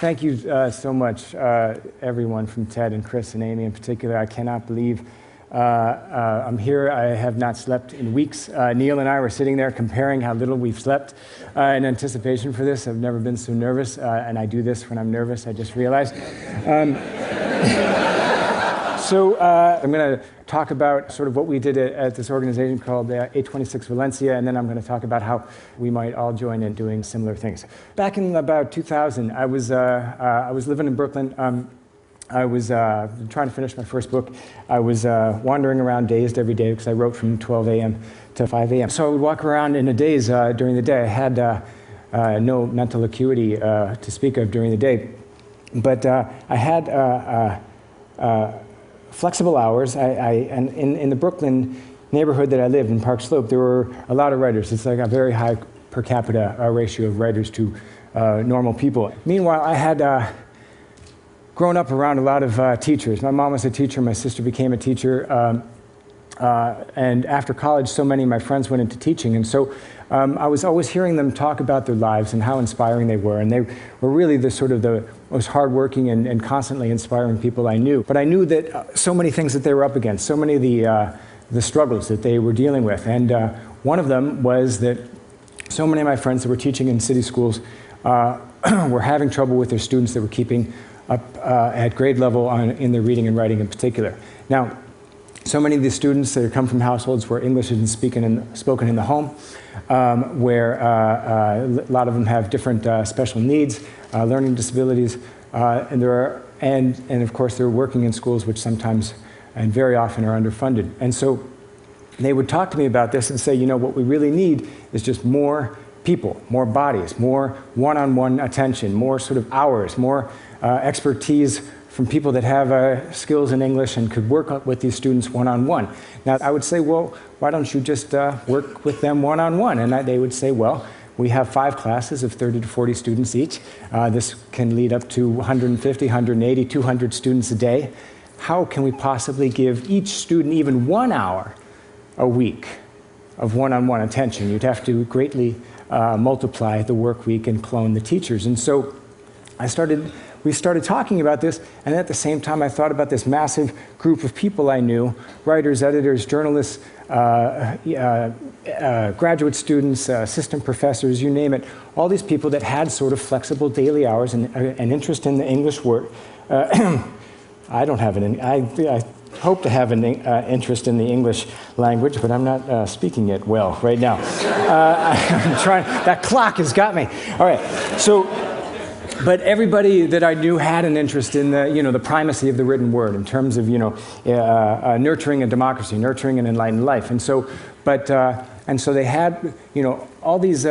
Thank you so much, everyone from Ted and Chris and Amy in particular. I cannot believe I'm here. I have not slept in weeks. Neil and I were sitting there comparing how little we've slept in anticipation for this. I've never been so nervous, and I do this when I'm nervous, I just realized. So I'm going to talk about sort of what we did at this organization called 826 Valencia, and then I'm going to talk about how we might all join in doing similar things. Back in about 2000, I was living in Brooklyn. I was trying to finish my first book. I was wandering around dazed every day because I wrote from 12 a.m. to 5 a.m. So I would walk around in a daze during the day. I had no mental acuity to speak of during the day, but I had flexible hours. And in the Brooklyn neighborhood that I lived in Park Slope, there were a lot of writers. It's like a very high per capita ratio of writers to normal people. Meanwhile, I had grown up around a lot of teachers. My mom was a teacher, my sister became a teacher, and after college, so many of my friends went into teaching, and so I was always hearing them talk about their lives and how inspiring they were, and they were really the most hardworking and constantly inspiring people I knew. But I knew that so many things that they were up against, so many of the struggles that they were dealing with, and one of them was that so many of my friends that were teaching in city schools were having trouble with their students that were keeping up at grade level in their reading and writing in particular. Now, so many of these students that come from households where English isn't spoken in the home, where a lot of them have different special needs, learning disabilities, and of course they're working in schools which sometimes and very often are underfunded. And so they would talk to me about this and say, you know, what we really need is just more people, more bodies, more one-on-one attention, more sort of hours, more expertise from people that have skills in English and could work with these students one-on-one. Now, I would say, well, why don't you just work with them one-on-one? And they would say, well, we have 5 classes of 30 to 40 students each. This can lead up to 150, 180, 200 students a day. How can we possibly give each student even 1 hour a week of one-on-one attention? You'd have to greatly multiply the work week and clone the teachers. And so we started talking about this, and at the same time I thought about this massive group of people I knew, writers, editors, journalists, graduate students, assistant professors, you name it, all these people that had sort of flexible daily hours and an interest in the English word. I don't have I hope to have an interest in the English language, but I'm not speaking it well right now. I'm trying, that clock has got me. All right, so, but everybody that I knew had an interest in the primacy of the written word in terms of, nurturing a democracy, nurturing an enlightened life. And so, and so they had, all these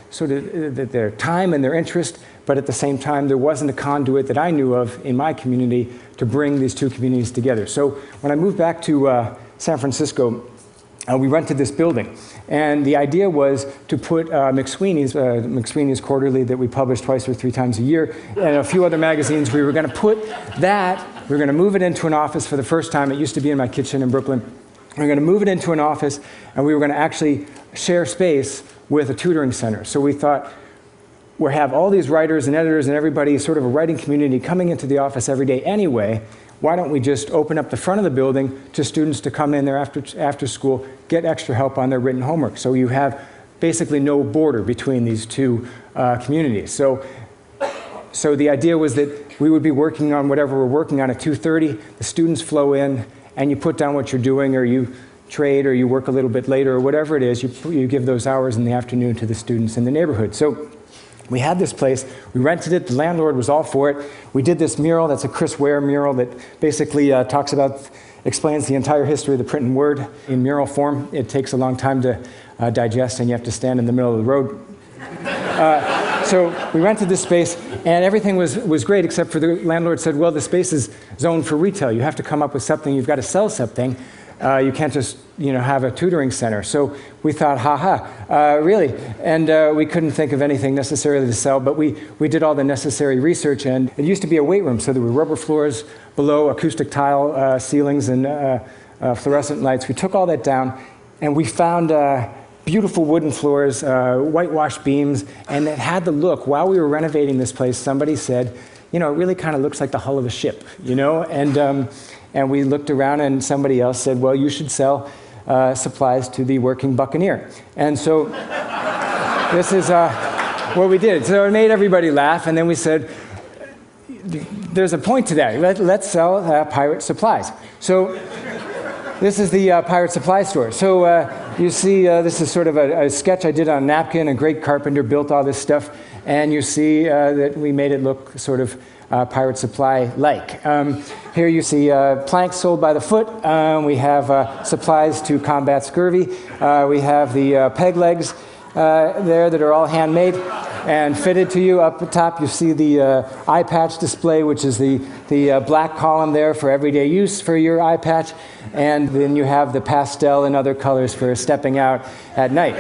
sort of their time and their interest, but at the same time, there wasn't a conduit that I knew of in my community to bring these two communities together. So when I moved back to San Francisco, we rented this building. And the idea was to put McSweeney's Quarterly that we publish twice or 3 times a year, and a few other magazines. We were going to put that, we were going to move it into an office for the first time. It used to be in my kitchen in Brooklyn. We were going to move it into an office, and we were going to actually share space with a tutoring center. So we thought, we'll have all these writers and editors and everybody, sort of a writing community, coming into the office every day anyway. Why don't we just open up the front of the building to students to come in there after school, get extra help on their written homework. So you have basically no border between these two communities. So the idea was that we would be working on whatever we're working on at 2:30. The students flow in, and you put down what you're doing, or you trade, or you work a little bit later, or whatever it is. You give those hours in the afternoon to the students in the neighborhood. So we had this place, we rented it, the landlord was all for it. We did this mural, that's a Chris Ware mural that basically explains the entire history of the printed word in mural form. It takes a long time to digest, and you have to stand in the middle of the road. So we rented this space, and everything was great, except for the landlord said, well, the space is zoned for retail. You have to come up with something, you've got to sell something. You can't just have a tutoring center. So we thought, really? And we couldn't think of anything necessarily to sell, but we did all the necessary research, and it used to be a weight room, so there were rubber floors below, acoustic tile ceilings, and fluorescent lights. We took all that down, and we found beautiful wooden floors, whitewashed beams, and it had the look. While we were renovating this place, somebody said, it really kind of looks like the hull of a ship, and we looked around, and somebody else said, well, you should sell supplies to the working buccaneer. And so this is what we did. So it made everybody laugh, and then we said, there's a point to that. Let's sell pirate supplies. So this is the pirate supply store. So you see, this is sort of a sketch I did on a napkin. A great carpenter built all this stuff, and you see that we made it look sort of pirate supply-like. Here you see planks sold by the foot. We have supplies to combat scurvy. We have the peg legs there that are all handmade and fitted to you. Up the top you see the eye patch display, which is the black column there for everyday use for your eye patch. And then you have the pastel and other colors for stepping out at night.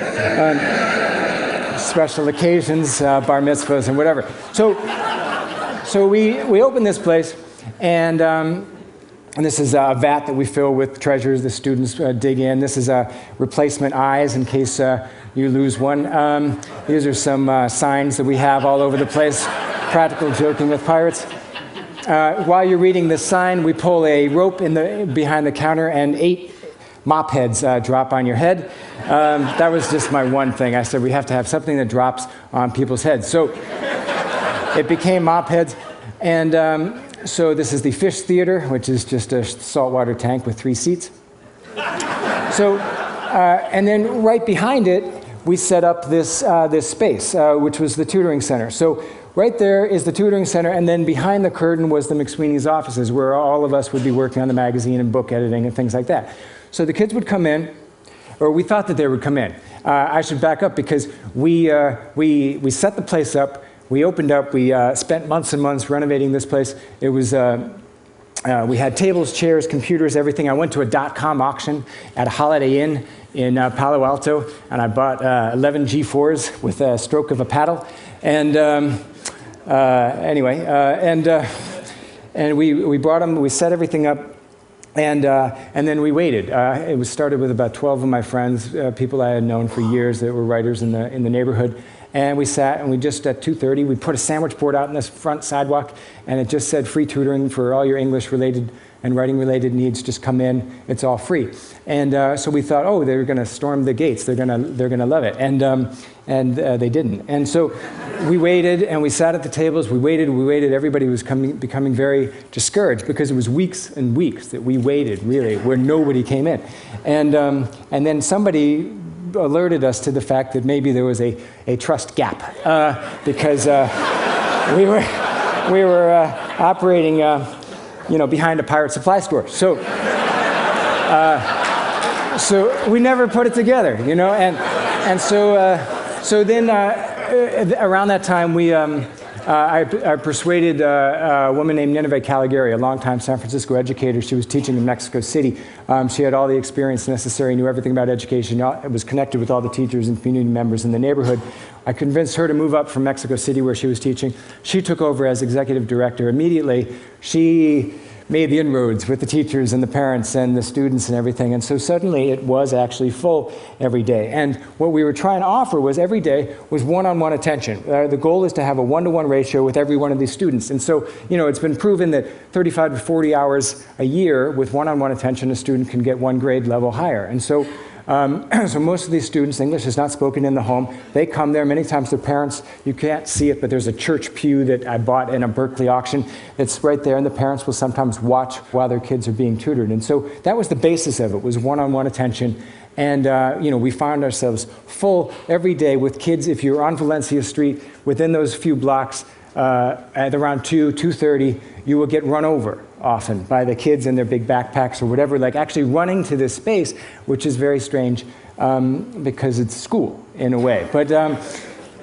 Special occasions, bar mitzvahs and whatever. So we opened this place, and this is a vat that we fill with treasures the students dig in. This is replacement eyes in case you lose one. These are some signs that we have all over the place. Practical joking with pirates. While you're reading this sign, we pull a rope behind the counter, and 8 mop heads drop on your head. That was just my one thing. I said we have to have something that drops on people's heads. So it became mop heads, and so this is the Fish Theater, which is just a saltwater tank with 3 seats. So, and then right behind it, we set up this space, which was the tutoring center. So right there is the tutoring center, and then behind the curtain was the McSweeney's offices, where all of us would be working on the magazine and book editing and things like that. So the kids would come in, or we thought that they would come in. I should back up, because we set the place up. We opened up, we spent months and months renovating this place. It was, we had tables, chairs, computers, everything. I went to a .com auction at a Holiday Inn in Palo Alto, and I bought 11 G4s with a stroke of a paddle. And anyway, and we brought them, we set everything up, and then we waited. It was started with about 12 of my friends, people I had known for years that were writers in the neighborhood. And we sat, and we just, at 2:30, we put a sandwich board out in this front sidewalk, and it just said free tutoring for all your English-related and writing-related needs. Just come in, it's all free. And so we thought, oh, they're going to storm the gates. They're going to love it. And they didn't. And so we waited, and we sat at the tables. We waited. Everybody was becoming very discouraged, because it was weeks and weeks that we waited, really, where nobody came in. And then somebody alerted us to the fact that maybe there was a trust gap, because we were operating behind a pirate supply store. So we never put it together, and so then around that time I persuaded a woman named Nineveh Caligari, a longtime San Francisco educator. She was teaching in Mexico City. She had all the experience necessary, knew everything about education, was connected with all the teachers and community members in the neighborhood. I convinced her to move up from Mexico City, where she was teaching. She took over as executive director. Immediately, she made the inroads with the teachers and the parents and the students and everything. And so suddenly it was actually full every day. And what we were trying to offer was every day was one-on-one attention. The goal is to have a 1-to-1 ratio with every one of these students. And so, it's been proven that 35 to 40 hours a year with one-on-one attention, a student can get 1 grade level higher. And so so most of these students, English is not spoken in the home. They come there. Many times their parents, you can't see it, but there's a church pew that I bought in a Berkeley auction. It's right there, and the parents will sometimes watch while their kids are being tutored. And so that was the basis of it, was one-on-one attention. And we found ourselves full every day with kids. If you're on Valencia Street, within those few blocks, at around 2:30, you will get run over often by the kids in their big backpacks or whatever, like actually running to this space, which is very strange because it's school in a way. But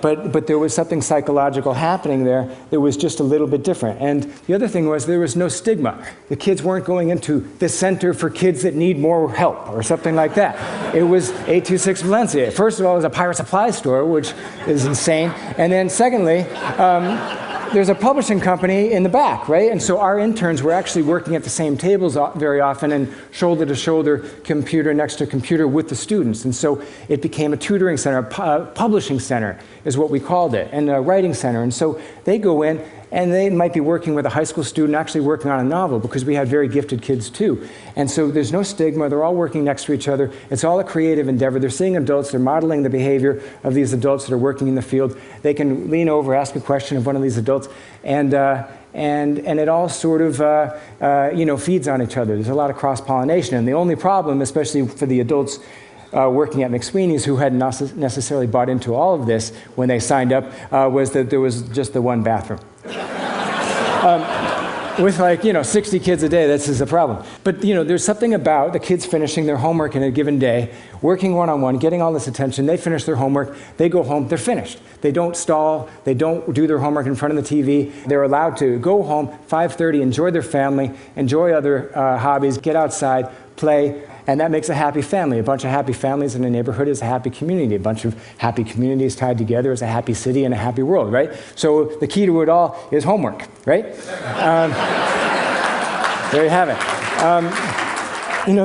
but there was something psychological happening there that was just a little bit different. And the other thing was there was no stigma. The kids weren't going into the Center for Kids That Need More Help or something like that. It was 826 Valencia. First of all, it was a pirate supply store, which is insane. And then secondly, there's a publishing company in the back, right? And so our interns were actually working at the same tables very often and shoulder to shoulder, computer next to computer with the students. And so it became a tutoring center, a publishing center is what we called it, and a writing center. And so they go in and they might be working with a high school student actually working on a novel, because we had very gifted kids too. And so there's no stigma, they're all working next to each other. It's all a creative endeavor. They're seeing adults, they're modeling the behavior of these adults that are working in the field. They can lean over, ask a question of one of these adults, and it all sort of feeds on each other. There's a lot of cross-pollination. And the only problem, especially for the adults working at McSweeney's who hadn't necessarily bought into all of this when they signed up, was that there was just the one bathroom. With 60 kids a day, this is a problem. But there's something about the kids finishing their homework in a given day, working one-on-one, getting all this attention. They finish their homework, they go home, they're finished. They don't stall, they don't do their homework in front of the TV. They're allowed to go home, 5:30, enjoy their family, enjoy other hobbies, get outside, play. And that makes a happy family. A bunch of happy families in a neighborhood is a happy community. A bunch of happy communities tied together is a happy city and a happy world, right? So the key to it all is homework, right? There you have it.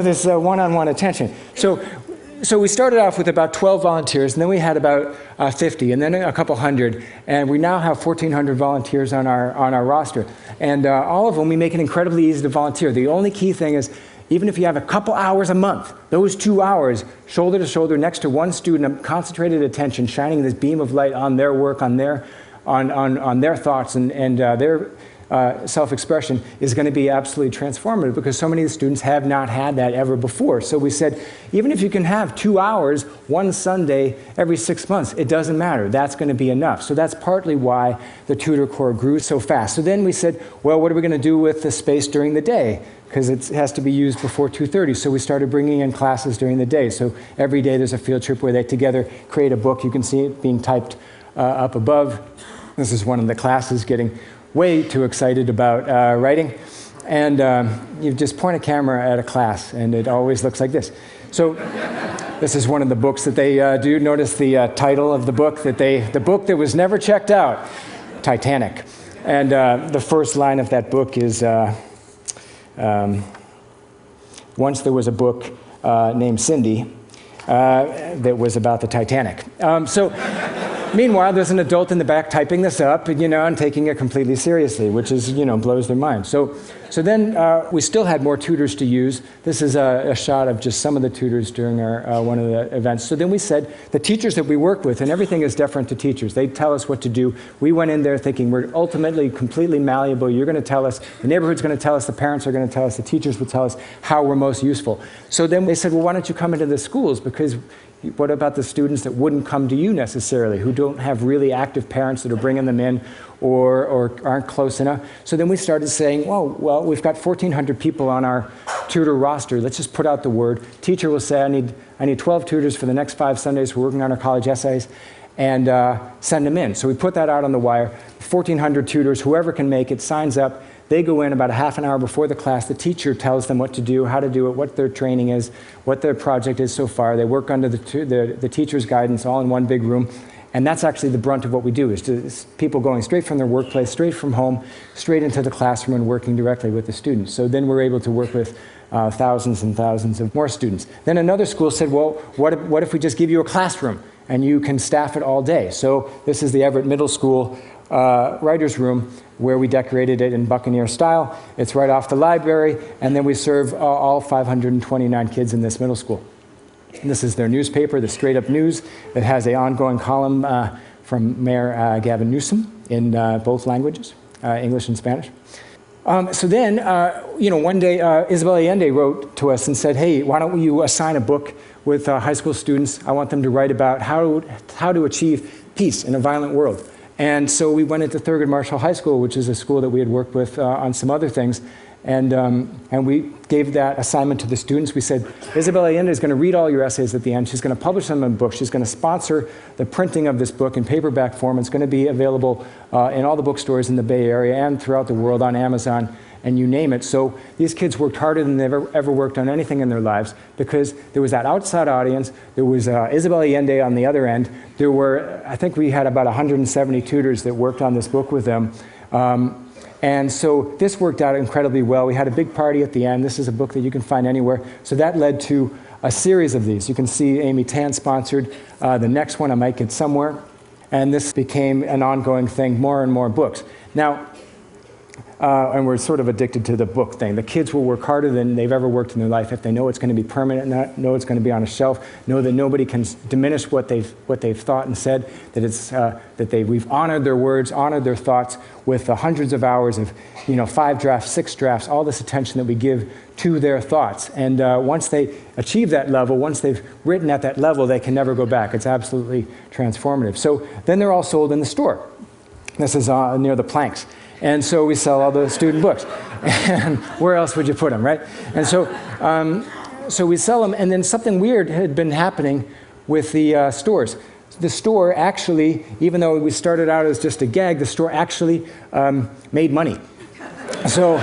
This one-on-one attention. So we started off with about 12 volunteers, and then we had about 50, and then a couple hundred, and we now have 1,400 volunteers on our roster. And all of them, we make it incredibly easy to volunteer. The only key thing is, even if you have a couple hours a month, those 2 hours, shoulder to shoulder, next to one student, concentrated attention, shining this beam of light on their work, on their thoughts and their self-expression, is going to be absolutely transformative, because so many of the students have not had that ever before. So we said, even if you can have 2 hours one Sunday every 6 months, it doesn't matter. That's going to be enough. So that's partly why the Tutor Corps grew so fast. So then we said, well, what are we going to do with the space during the day? Because it has to be used before 2:30. So we started bringing in classes during the day. So every day there's a field trip where they together create a book. You can see it being typed up above. This is one of the classes getting way too excited about writing. And you just point a camera at a class, and it always looks like this. So this is one of the books that they do. Notice the title of the book, the book that was never checked out, Titanic. And the first line of that book is, once there was a book named Cindy that was about the Titanic. Meanwhile, there's an adult in the back typing this up, and taking it completely seriously, which is, blows their mind. So then we still had more tutors to use. This is a shot of just some of the tutors during our one of the events. So then we said, the teachers that we work with, and everything is deferent to teachers. They tell us what to do. We went in there thinking we're ultimately completely malleable. You're going to tell us, the neighborhood's going to tell us, the parents are going to tell us, the teachers will tell us how we're most useful. So then they said, well, why don't you come into the schools? Because what about the students that wouldn't come to you necessarily, who don't have really active parents that are bringing them in or aren't close enough? So then we started saying, well, we've got 1,400 people on our tutor roster. Let's just put out the word. Teacher will say, I need 12 tutors for the next 5 Sundays. We're working on our college essays, and send them in. So we put that out on the wire. 1,400 tutors, whoever can make it, signs up. They go in about a half an hour before the class. The teacher tells them what to do, how to do it, what their training is, what their project is so far. They work under the teacher's guidance all in one big room. And that's actually the brunt of what we do, is people going straight from their workplace, straight from home, straight into the classroom and working directly with the students. So then we're able to work with thousands and thousands of more students. Then another school said, well, what if we just give you a classroom and you can staff it all day? So this is the Everett Middle School writer's room, where we decorated it in Buccaneer style. It's right off the library, and then we serve all 529 kids in this middle school. And this is their newspaper, the Straight Up News. It has an ongoing column from Mayor Gavin Newsom in both languages, English and Spanish. So then, one day, Isabel Allende wrote to us and said, hey, why don't you assign a book with high school students? I want them to write about how to achieve peace in a violent world. And so we went into Thurgood Marshall High School, which is a school that we had worked with on some other things, And we gave that assignment to the students. We said, Isabel Allende is going to read all your essays at the end. She's going to publish them in books. She's going to sponsor the printing of this book in paperback form. It's going to be available in all the bookstores in the Bay Area and throughout the world on Amazon, and you name it. So these kids worked harder than they've ever worked on anything in their lives, because there was that outside audience. There was Isabel Allende on the other end. There were, I think we had about 170 tutors that worked on this book with them. And so this worked out incredibly well. We had a big party at the end. This is a book that you can find anywhere. So that led to a series of these. You can see Amy Tan sponsored the next one. I might get somewhere. And this became an ongoing thing, more and more books. Now, and we're sort of addicted to the book thing. The kids will work harder than they've ever worked in their life if they know it's going to be permanent, know it's going to be on a shelf, know that nobody can diminish what they've thought and said, that we've honored their words, honored their thoughts with hundreds of hours of 5 drafts, 6 drafts, all this attention that we give to their thoughts. And once they achieve that level, once they've written at that level, they can never go back. It's absolutely transformative. So then they're all sold in the store. This is near the planks. And so we sell all the student books. And where else would you put them, right? And so, so we sell them, and then something weird had been happening with the stores. The store actually, even though we started out as just a gag, the store actually made money. So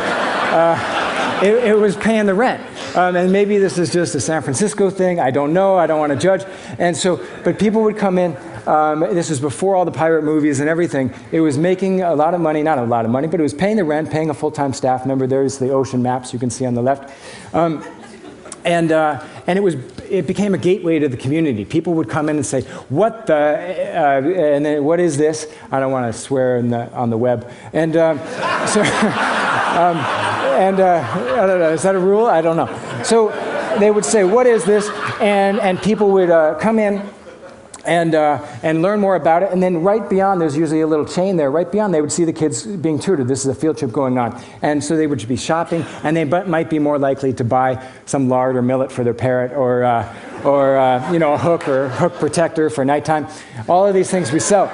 it was paying the rent. And maybe this is just a San Francisco thing. I don't know. I don't want to judge. And so, but people would come in. This was before all the pirate movies and everything. It was making a lot of money, not a lot of money, but it was paying the rent, paying a full-time staff member. There's the ocean maps you can see on the left. And it became a gateway to the community. People would come in and say, what the, and then, what is this? I don't want to swear on the web. And so, I don't know, is that a rule? I don't know. So they would say, what is this? And people would come in and learn more about it. And then right beyond, there's usually a little chain there. Right beyond, they would see the kids being tutored. This is a field trip going on. And so they would be shopping, and they might be more likely to buy some lard or millet for their parrot, or a hook or hook protector for nighttime. All of these things we sell.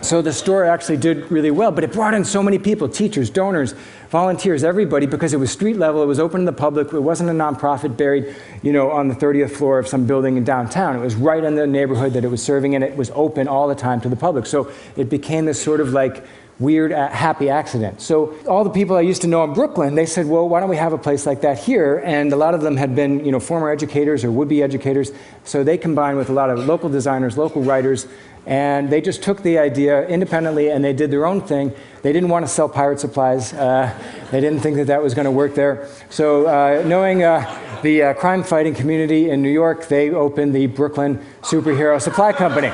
So the store actually did really well, but it brought in so many people, teachers, donors, volunteers, everybody, because it was street level, it was open to the public, it wasn't a nonprofit buried, on the 30th floor of some building in downtown. It was right in the neighborhood that it was serving, and it was open all the time to the public. So it became this sort of like weird, happy accident. So all the people I used to know in Brooklyn, they said, well, why don't we have a place like that here? And a lot of them had been, former educators or would-be educators. So they combined with a lot of local designers, local writers, and they just took the idea independently and they did their own thing. They didn't want to sell pirate supplies. They didn't think that was going to work there. So knowing the crime-fighting community in New York, they opened the Brooklyn Superhero Supply Company.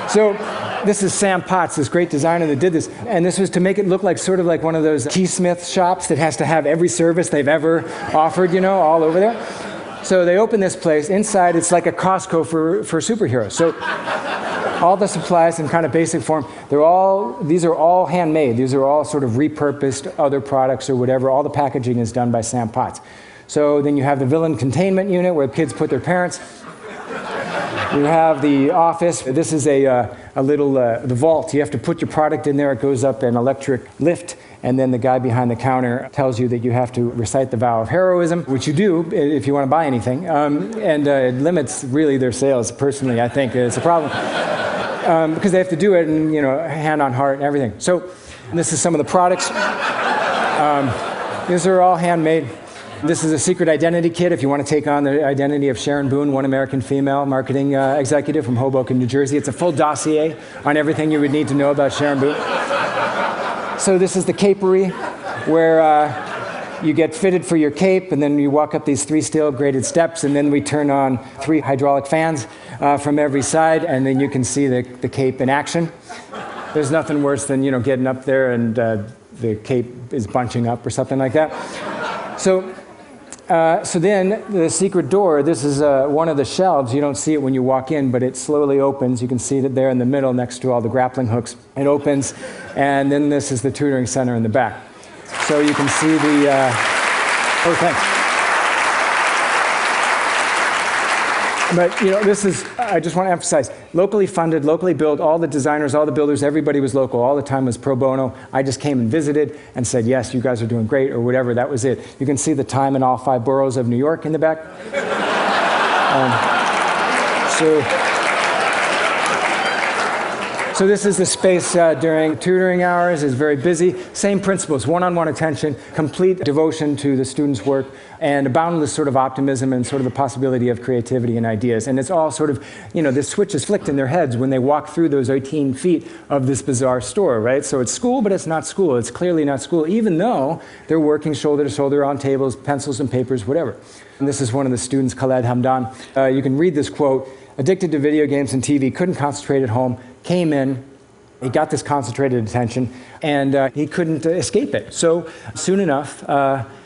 So this is Sam Potts, this great designer that did this. And this was to make it look like sort of like one of those keysmith shops that has to have every service they've ever offered, all over there. So they opened this place. Inside, it's like a Costco for superheroes. So all the supplies in kind of basic form, these are all handmade. These are all sort of repurposed other products or whatever. All the packaging is done by Sam Potts. So then you have the villain containment unit where kids put their parents. You have the office. This is the vault. You have to put your product in there. It goes up an electric lift, and then the guy behind the counter tells you that you have to recite the vow of heroism, which you do if you want to buy anything. And it limits really their sales. Personally, I think it's a problem because they have to do it, and hand on heart and everything. So this is some of the products. These are all handmade. This is a secret identity kit if you want to take on the identity of Sharon Boone, one American female marketing executive from Hoboken, New Jersey. It's a full dossier on everything you would need to know about Sharon Boone. So this is the capery, where you get fitted for your cape, and then you walk up these 3 steel graded steps, and then we turn on 3 hydraulic fans from every side, and then you can see the cape in action. There's nothing worse than getting up there and the cape is bunching up or something like that. So then the secret door, this is one of the shelves. You don't see it when you walk in, but it slowly opens. You can see it there in the middle next to all the grappling hooks. It opens, and then this is the tutoring center in the back. So you can see the, oh, thanks. But this is, I just want to emphasize, locally funded, locally built, all the designers, all the builders, everybody was local, all the time was pro bono. I just came and visited and said, yes, you guys are doing great, or whatever, that was it. You can see the time in all 5 boroughs of New York in the back. So this is the space during tutoring hours. It's very busy. Same principles, one-on-one attention, complete devotion to the students' work, and a boundless sort of optimism and sort of the possibility of creativity and ideas. And it's all sort of, this switch is flicked in their heads when they walk through those 18 feet of this bizarre store, right? So it's school, but it's not school. It's clearly not school, even though they're working shoulder to shoulder on tables, pencils and papers, whatever. And this is one of the students, Khaled Hamdan. You can read this quote: "Addicted to video games and TV, couldn't concentrate at home, came in, he got this concentrated attention, and he couldn't escape it. So soon enough,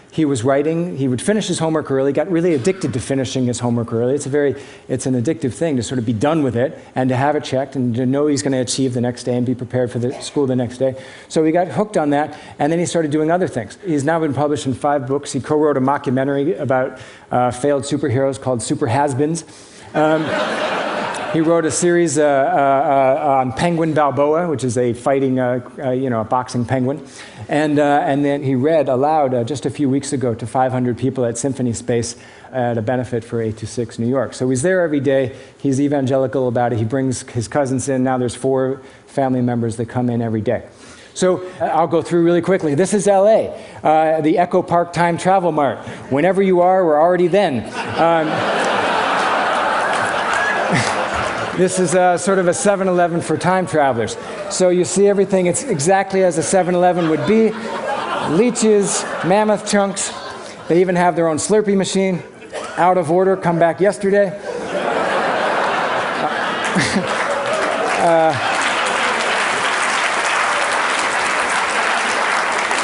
he was writing. He would finish his homework early, got really addicted to finishing his homework early. It's an addictive thing to sort of be done with it and to have it checked and to know he's going to achieve the next day and be prepared for the school the next day. So he got hooked on that, and then he started doing other things. He's now been published in 5 books. He co-wrote a mockumentary about failed superheroes called Super Has-Beens. He wrote a series on Penguin Balboa, which is a fighting, a boxing penguin. And then he read aloud just a few weeks ago to 500 people at Symphony Space at a benefit for 826 New York. So he's there every day. He's evangelical about it. He brings his cousins in. Now there's 4 family members that come in every day. So I'll go through really quickly. This is LA, the Echo Park Time Travel Mart. Whenever you are, we're already then. This is sort of a 7-Eleven for time travelers. So you see everything, it's exactly as a 7-Eleven would be. Leeches, mammoth chunks. They even have their own Slurpee machine. Out of order, come back yesterday.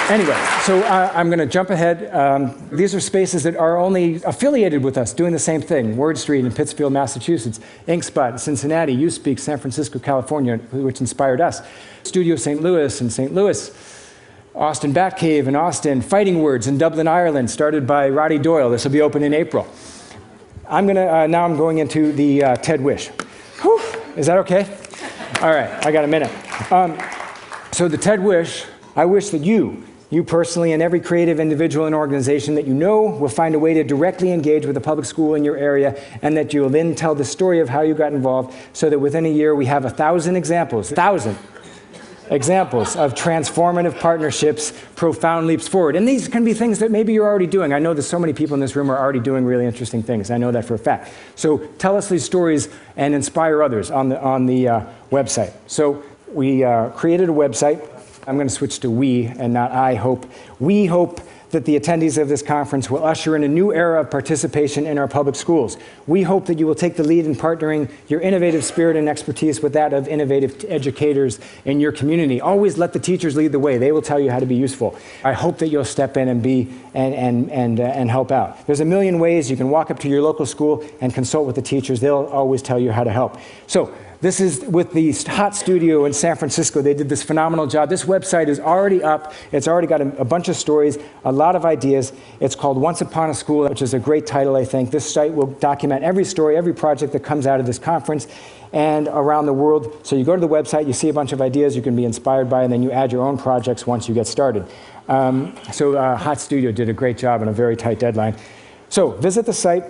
Anyway, so I'm going to jump ahead. These are spaces that are only affiliated with us, doing the same thing. Word Street in Pittsfield, Massachusetts. Inkspot in Cincinnati. YouSpeak, San Francisco, California, which inspired us. Studio St. Louis in St. Louis. Austin Batcave in Austin. Fighting Words in Dublin, Ireland, started by Roddy Doyle. This will be open in April. Now I'm going into the TED Wish. Whew, is that okay? All right, I got a minute. So the TED Wish, I wish that you personally and every creative individual and organization that you know will find a way to directly engage with a public school in your area, and that you'll then tell the story of how you got involved, so that within a year we have 1,000 examples of transformative partnerships, profound leaps forward. And these can be things that maybe you're already doing. I know that so many people in this room are already doing really interesting things. I know that for a fact. So tell us these stories and inspire others on the website. So we created a website. I'm going to switch to we and not I hope. We hope that the attendees of this conference will usher in a new era of participation in our public schools. We hope that you will take the lead in partnering your innovative spirit and expertise with that of innovative educators in your community. Always let the teachers lead the way. They will tell you how to be useful. I hope that you'll step in and be and help out. There's a million ways you can walk up to your local school and consult with the teachers. They'll always tell you how to help. So this is with the Hot Studio in San Francisco. They did this phenomenal job. This website is already up. It's already got a bunch of stories, a lot of ideas. It's called Once Upon a School, which is a great title, I think. This site will document every story, every project that comes out of this conference and around the world. So you go to the website, you see a bunch of ideas you can be inspired by, and then you add your own projects once you get started. Hot Studio did a great job on a very tight deadline. So visit the site.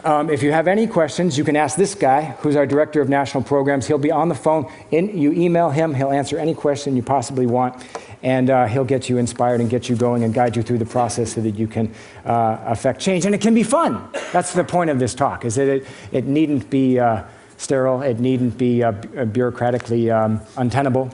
If you have any questions, you can ask this guy, who's our Director of National Programs. He'll be on the phone. You email him. He'll answer any question you possibly want, and he'll get you inspired and get you going and guide you through the process so that you can affect change. And it can be fun. That's the point of this talk, is that it needn't be sterile. It needn't be bureaucratically untenable.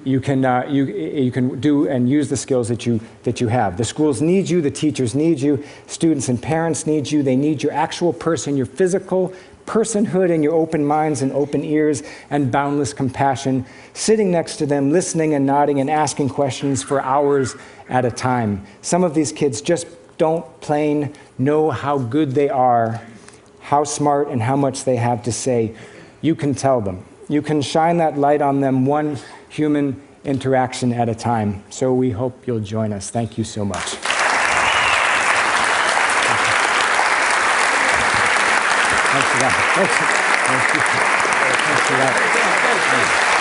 You can do and use the skills that you have. The schools need you, the teachers need you, students and parents need you. They need your actual person, your physical personhood, and your open minds and open ears and boundless compassion, sitting next to them, listening and nodding and asking questions for hours at a time. Some of these kids just don't plain know how good they are, how smart and how much they have to say. You can tell them. You can shine that light on them, one human interaction at a time. So we hope you'll join us. Thank you so much. for that. Thanks for that.